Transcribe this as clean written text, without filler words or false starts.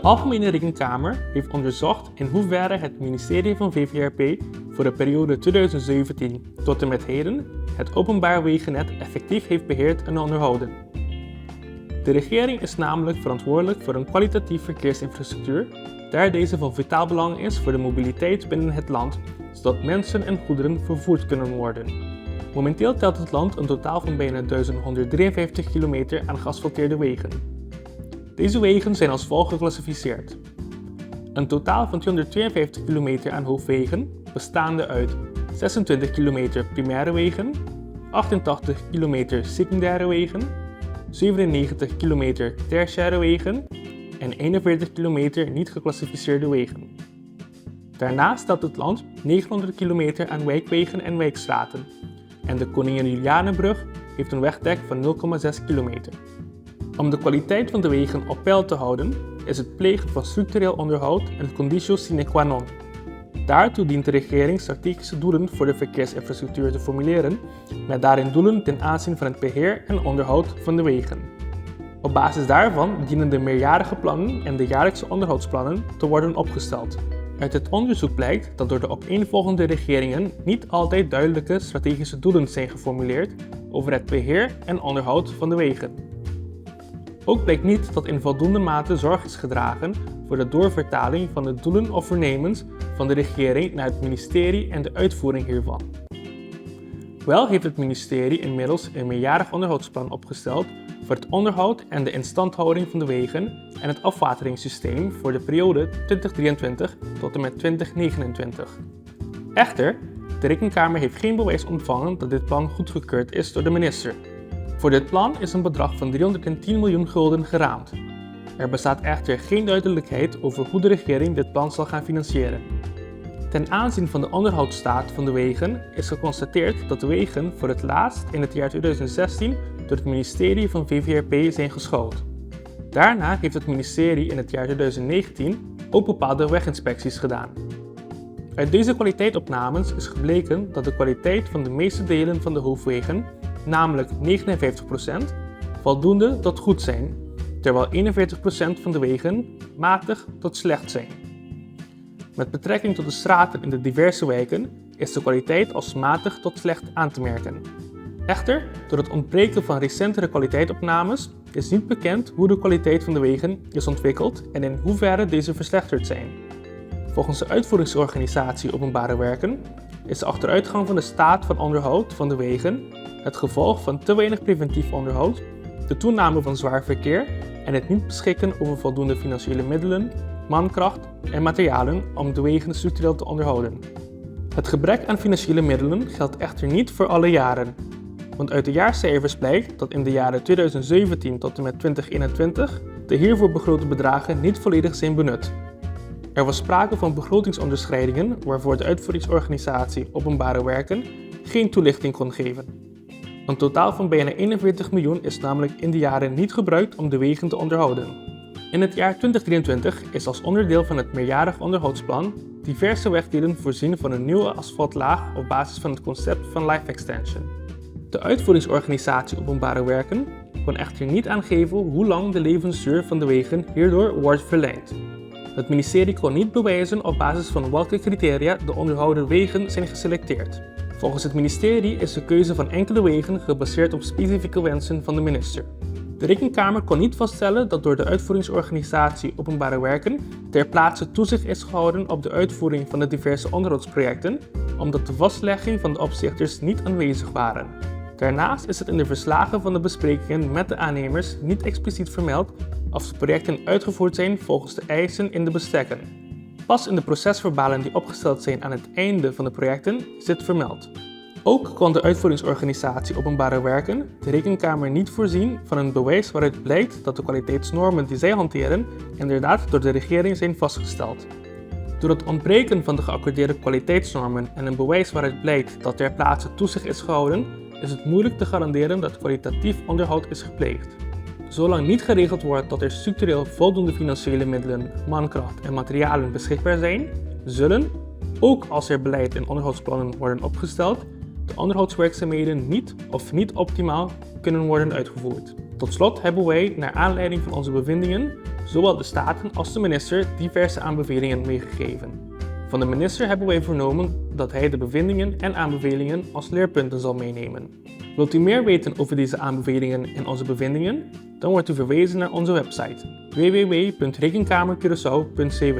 Algemene Rekenkamer heeft onderzocht in hoeverre het ministerie van VVRP voor de periode 2017 tot en met heden het openbaar wegennet effectief heeft beheerd en onderhouden. De regering is namelijk verantwoordelijk voor een kwalitatief verkeersinfrastructuur, daar deze van vitaal belang is voor de mobiliteit binnen het land, zodat mensen en goederen vervoerd kunnen worden. Momenteel telt het land een totaal van bijna 1153 kilometer aan geasfalteerde wegen. Deze wegen zijn als volgt geclassificeerd. Een totaal van 252 kilometer aan hoofdwegen, bestaande uit 26 kilometer primaire wegen, 88 kilometer secundaire wegen, 97 kilometer tertiaire wegen en 41 kilometer niet geclassificeerde wegen. Daarnaast telt het land 900 kilometer aan wijkwegen en wijkstraten en de Koningin Julianabrug heeft een wegdek van 0,6 kilometer. Om de kwaliteit van de wegen op peil te houden, is het plegen van structureel onderhoud een conditio sine qua non. Daartoe dient de regering strategische doelen voor de verkeersinfrastructuur te formuleren, met daarin doelen ten aanzien van het beheer en onderhoud van de wegen. Op basis daarvan dienen de meerjarige plannen en de jaarlijkse onderhoudsplannen te worden opgesteld. Uit het onderzoek blijkt dat door de opeenvolgende regeringen niet altijd duidelijke strategische doelen zijn geformuleerd over het beheer en onderhoud van de wegen. Ook blijkt niet dat in voldoende mate zorg is gedragen voor de doorvertaling van de doelen of voornemens van de regering naar het ministerie en de uitvoering hiervan. Wel heeft het ministerie inmiddels een meerjarig onderhoudsplan opgesteld voor het onderhoud en de instandhouding van de wegen en het afwateringssysteem voor de periode 2023 tot en met 2029. Echter, de Rekenkamer heeft geen bewijs ontvangen dat dit plan goedgekeurd is door de minister. Voor dit plan is een bedrag van 310 miljoen gulden geraamd. Er bestaat echter geen duidelijkheid over hoe de regering dit plan zal gaan financieren. Ten aanzien van de onderhoudsstaat van de wegen is geconstateerd dat de wegen voor het laatst in het jaar 2016 door het ministerie van VVRP zijn geschoud. Daarna heeft het ministerie in het jaar 2019 ook bepaalde weginspecties gedaan. Uit deze kwaliteitsopnames is gebleken dat de kwaliteit van de meeste delen van de hoofdwegen, namelijk 59%, voldoende tot goed zijn, terwijl 41% van de wegen matig tot slecht zijn. Met betrekking tot de straten in de diverse wijken is de kwaliteit als matig tot slecht aan te merken. Echter, door het ontbreken van recentere kwaliteitsopnames is niet bekend hoe de kwaliteit van de wegen is ontwikkeld en in hoeverre deze verslechterd zijn. Volgens de uitvoeringsorganisatie Openbare Werken is de achteruitgang van de staat van onderhoud van de wegen het gevolg van te weinig preventief onderhoud, de toename van zwaar verkeer en het niet beschikken over voldoende financiële middelen, mankracht en materialen om de wegen structureel te onderhouden. Het gebrek aan financiële middelen geldt echter niet voor alle jaren, want uit de jaarcijfers blijkt dat in de jaren 2017 tot en met 2021 de hiervoor begrote bedragen niet volledig zijn benut. Er was sprake van begrotingsonderschrijdingen waarvoor de uitvoeringsorganisatie Openbare Werken geen toelichting kon geven. Een totaal van bijna 41 miljoen is namelijk in de jaren niet gebruikt om de wegen te onderhouden. In het jaar 2023 is als onderdeel van het meerjarig onderhoudsplan diverse wegdelen voorzien van een nieuwe asfaltlaag op basis van het concept van life extension. De uitvoeringsorganisatie Openbare Werken kon echter niet aangeven hoe lang de levensduur van de wegen hierdoor wordt verlengd. Het ministerie kon niet bewijzen op basis van welke criteria de onderhouden wegen zijn geselecteerd. Volgens het ministerie is de keuze van enkele wegen gebaseerd op specifieke wensen van de minister. De Rekenkamer kon niet vaststellen dat door de uitvoeringsorganisatie Openbare Werken ter plaatse toezicht is gehouden op de uitvoering van de diverse onderhoudsprojecten, omdat de vastlegging van de opzichters niet aanwezig waren. Daarnaast is het in de verslagen van de besprekingen met de aannemers niet expliciet vermeld of de projecten uitgevoerd zijn volgens de eisen in de besprekken. Pas in de procesverbalen die opgesteld zijn aan het einde van de projecten is dit vermeld. Ook kon de uitvoeringsorganisatie Openbare Werken de Rekenkamer niet voorzien van een bewijs waaruit blijkt dat de kwaliteitsnormen die zij hanteren inderdaad door de regering zijn vastgesteld. Door het ontbreken van de geaccordeerde kwaliteitsnormen en een bewijs waaruit blijkt dat ter plaatse toezicht is gehouden, is het moeilijk te garanderen dat kwalitatief onderhoud is gepleegd. Zolang niet geregeld wordt dat er structureel voldoende financiële middelen, mankracht en materialen beschikbaar zijn, zullen, ook als er beleid en onderhoudsplannen worden opgesteld, de onderhoudswerkzaamheden niet optimaal kunnen worden uitgevoerd. Tot slot hebben wij, naar aanleiding van onze bevindingen, zowel de Staten als de minister diverse aanbevelingen meegegeven. Van de minister hebben wij vernomen dat hij de bevindingen en aanbevelingen als leerpunten zal meenemen. Wilt u meer weten over deze aanbevelingen en onze bevindingen? Dan wordt u verwezen naar onze website www.rekenkamercuraçao.cw.